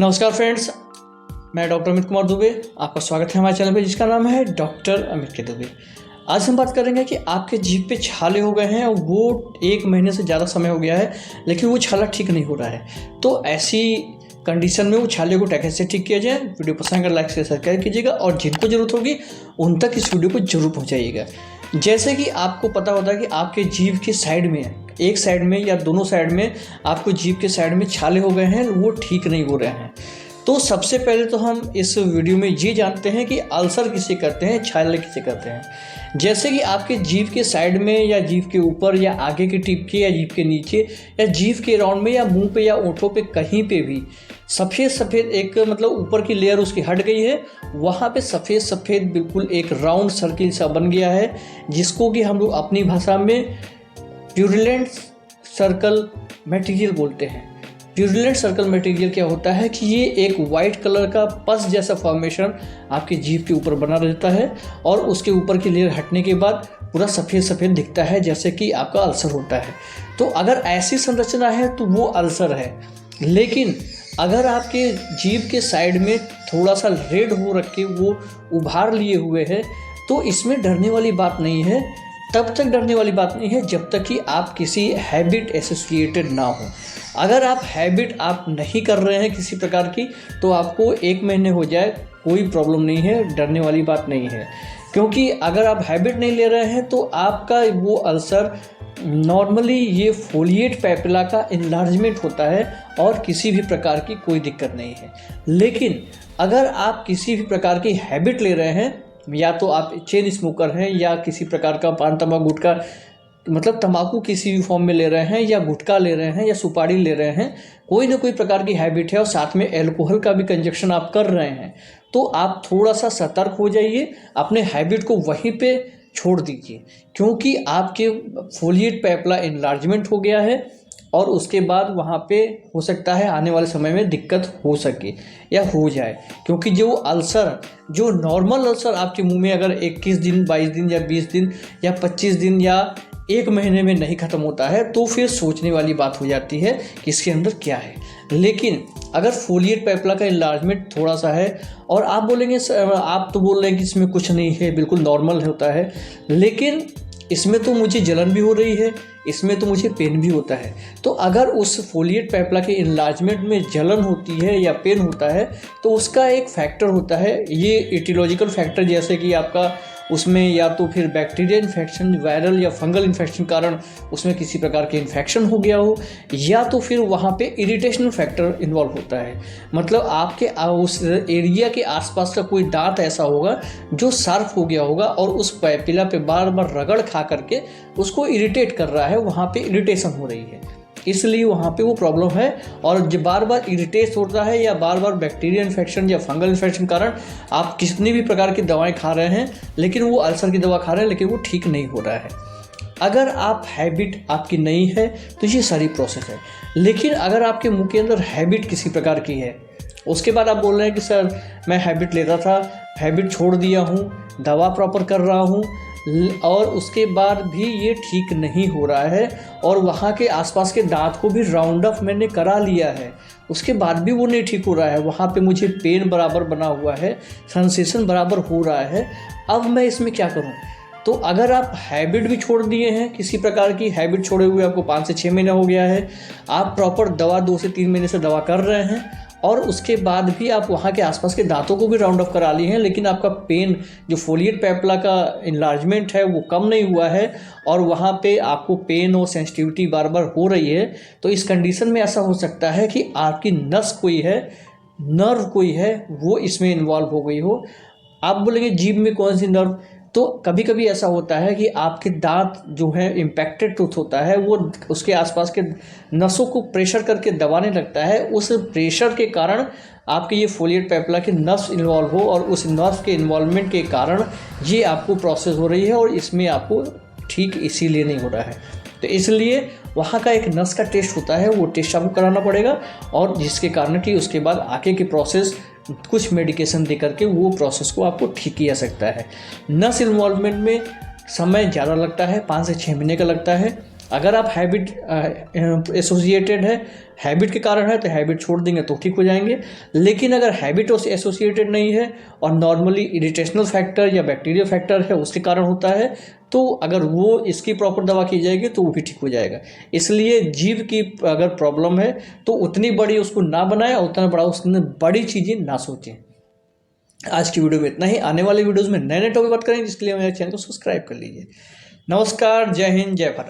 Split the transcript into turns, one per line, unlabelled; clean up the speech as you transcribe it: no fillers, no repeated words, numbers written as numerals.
नमस्कार फ्रेंड्स, मैं डॉक्टर अमित कुमार दुबे। आपका स्वागत है हमारे चैनल पे जिसका नाम है डॉक्टर अमित के दुबे। आज हम बात करेंगे कि आपके जीभ पे छाले हो गए हैं और वो 1 महीने से ज़्यादा समय हो गया है, लेकिन वो छाला ठीक नहीं हो रहा है। तो ऐसी कंडीशन में वो छाले को कैसे ठीक किया जाए, वीडियो पसंद कर लाइक से सब्सक्राइब कीजिएगा और जिनको ज़रूरत होगी उन तक इस वीडियो को जरूर पहुँचाइएगा। जैसे कि आपको पता होता है कि आपके जीभ के साइड में, एक साइड में या दोनों साइड में आपको जीभ के साइड में छाले हो गए हैं, वो ठीक नहीं हो रहे हैं। तो सबसे पहले तो हम इस वीडियो में ये जानते हैं कि अल्सर किसे कहते हैं, छाले किसे कहते हैं। जैसे कि आपके जीभ के साइड में या जीभ के ऊपर या आगे की टिप के या जीभ के नीचे या जीभ के राउंड में या मुंह पे या ओंठों पे कहीं पे भी सफ़ेद सफ़ेद एक मतलब ऊपर की लेयर उसकी हट गई है, वहाँ पे सफ़ेद सफ़ेद बिल्कुल एक राउंड सर्किल सा बन गया है, जिसको कि हम लोग अपनी भाषा में प्यूरिलेंट सर्कल मटेरियल बोलते हैं। प्यूरिलेंट सर्कल मटेरियल क्या होता है कि ये एक वाइट कलर का पस जैसा फॉर्मेशन आपकी जीभ के ऊपर बना रहता है और उसके ऊपर की लेयर हटने के बाद पूरा सफ़ेद सफ़ेद दिखता है, जैसे कि आपका अल्सर होता है। तो अगर ऐसी संरचना है तो वो अल्सर है। लेकिन अगर आपके जीभ के साइड में थोड़ा सा रेड हो रखे वो उभार लिए हुए है, तो इसमें डरने वाली बात नहीं है। तब तक डरने वाली बात नहीं है जब तक कि आप किसी हैबिट एसोसिएटेड ना हो। अगर आप हैबिट आप नहीं कर रहे हैं किसी प्रकार की, तो आपको 1 महीने हो जाए कोई प्रॉब्लम नहीं है, डरने वाली बात नहीं है। क्योंकि अगर आप हैबिट नहीं ले रहे हैं तो आपका वो अल्सर नॉर्मली ये फोलिएट पैपिला का इन्लार्जमेंट होता है और किसी भी प्रकार की कोई दिक्कत नहीं है। लेकिन अगर आप किसी भी प्रकार की हैबिट ले रहे हैं, या तो आप चेन स्मोकर हैं या किसी प्रकार का पान तंबाकू गुटखा मतलब तंबाकू किसी भी फॉर्म में ले रहे हैं या गुटखा ले रहे हैं या सुपारी ले रहे हैं, कोई ना कोई प्रकार की हैबिट है और साथ में एल्कोहल का भी कंजक्शन आप कर रहे हैं, तो आप थोड़ा सा सतर्क हो जाइए, अपने हैबिट को वहीं पे छोड़ दीजिए। क्योंकि आपके फोलिएट पैपिला इन्लार्जमेंट हो गया है और उसके बाद वहाँ पे हो सकता है आने वाले समय में दिक्कत हो सके या हो जाए। क्योंकि जो अल्सर, जो नॉर्मल अल्सर आपके मुंह में अगर 21 दिन 22 दिन या 20 दिन या 25 दिन या 1 महीने में नहीं ख़त्म होता है, तो फिर सोचने वाली बात हो जाती है कि इसके अंदर क्या है। लेकिन अगर फोलिएट पैपिला का इन्लार्जमेंट थोड़ा सा है और आप बोलेंगे आप तो बोल रहे हैं कि इसमें कुछ नहीं है, बिल्कुल नॉर्मल होता है, लेकिन इसमें तो मुझे जलन भी हो रही है, इसमें तो मुझे पेन भी होता है। तो अगर उस फोलिएट पैपिला के इन्लार्जमेंट में जलन होती है या पेन होता है, तो उसका एक फैक्टर होता है, ये एटियोलॉजिकल फैक्टर, जैसे कि आपका उसमें या तो फिर बैक्टीरिया इन्फेक्शन, वायरल या फंगल इन्फेक्शन कारण उसमें किसी प्रकार के इन्फेक्शन हो गया हो, या तो फिर वहाँ पे इरिटेशनल फैक्टर इन्वॉल्व होता है। मतलब आपके उस एरिया के आसपास का कोई दांत ऐसा होगा जो शार्प हो गया होगा और उस पैपिला पे बार बार रगड़ खा करके उसको इरिटेट कर रहा है, वहाँ पे इरिटेशन हो रही है, इसलिए वहाँ पे वो प्रॉब्लम है। और जब बार बार इरिटेट होता है या बार बार बैक्टीरिया इन्फेक्शन या फंगल इन्फेक्शन कारण आप कितनी भी प्रकार की दवाएं खा रहे हैं, लेकिन वो अल्सर की दवा खा रहे हैं, लेकिन वो ठीक नहीं हो रहा है। अगर आप हैबिट आपकी नहीं है तो ये सारी प्रोसेस है। लेकिन अगर आपके मुंह के अंदर हैबिट किसी प्रकार की है, उसके बाद आप बोल रहे हैं कि सर मैं हैबिट लेता था, हैबिट छोड़ दिया हूँ, दवा प्रॉपर कर रहा हूँ, और उसके बाद भी ये ठीक नहीं हो रहा है और वहाँ के आसपास के दांत को भी राउंड अप मैंने करा लिया है, उसके बाद भी वो नहीं ठीक हो रहा है, वहाँ पे मुझे पेन बराबर बना हुआ है, सेंसेशन बराबर हो रहा है, अब मैं इसमें क्या करूँ? तो अगर आप हैबिट भी छोड़ दिए हैं, किसी प्रकार की हैबिट छोड़े हुए आपको 5 से 6 महीना हो गया है, आप प्रॉपर दवा 2 से 3 महीने से दवा कर रहे हैं और उसके बाद भी आप वहाँ के आसपास के दांतों को भी राउंड अप करा लिए हैं, लेकिन आपका पेन, जो फोलिएट पैपिला का इन्लार्जमेंट है, वो कम नहीं हुआ है और वहाँ पे आपको पेन और सेंसिटिविटी बार बार हो रही है, तो इस कंडीशन में ऐसा हो सकता है कि आपकी नस कोई है, नर्व कोई है, वो इसमें इन्वॉल्व हो गई हो। आप बोलेंगे जीभ में कौन सी नर्व? तो कभी कभी ऐसा होता है कि आपके दांत जो है इम्पैक्टेड टूथ होता है, वो उसके आसपास के नसों को प्रेशर करके दबाने लगता है, उस प्रेशर के कारण आपके ये फोलिएट पैपिला के नर्व्स इन्वॉल्व हो और उस नर्व के इन्वॉल्वमेंट के कारण ये आपको प्रोसेस हो रही है और इसमें आपको ठीक इसीलिए नहीं हो रहा है। तो इसलिए वहाँ का एक नस का टेस्ट होता है, वो टेस्ट आपको कराना पड़ेगा और जिसके कारण कि उसके बाद आगे की प्रोसेस कुछ मेडिकेशन दे करके वो प्रोसेस को आपको ठीक किया सकता है। नस इन्वॉल्वमेंट में समय ज़्यादा लगता है, 5 से 6 महीने का लगता है, अगर आप हैबिट एसोसिएटेड है, हैबिट के कारण है, तो हैबिट छोड़ देंगे तो ठीक हो जाएंगे। लेकिन अगर हैबिट से एसोसिएटेड नहीं है और नॉर्मली इरिटेशनल फैक्टर या बैक्टीरियल फैक्टर है उसके कारण होता है, तो अगर वो इसकी प्रॉपर दवा की जाएगी तो वो भी ठीक हो जाएगा। इसलिए जीभ की अगर प्रॉब्लम है तो उतनी बड़ी उसको ना बनाएं और उतना बड़ा उसने बड़ी चीज़ें ना सोचें। आज की वीडियो में इतना ही। आने वाले वीडियोज़ में नए नए टॉपिक बात करेंगे, जिसके लिए मेरे चैनल को सब्सक्राइब कर लीजिए। नमस्कार, जय हिंद, जय भारत।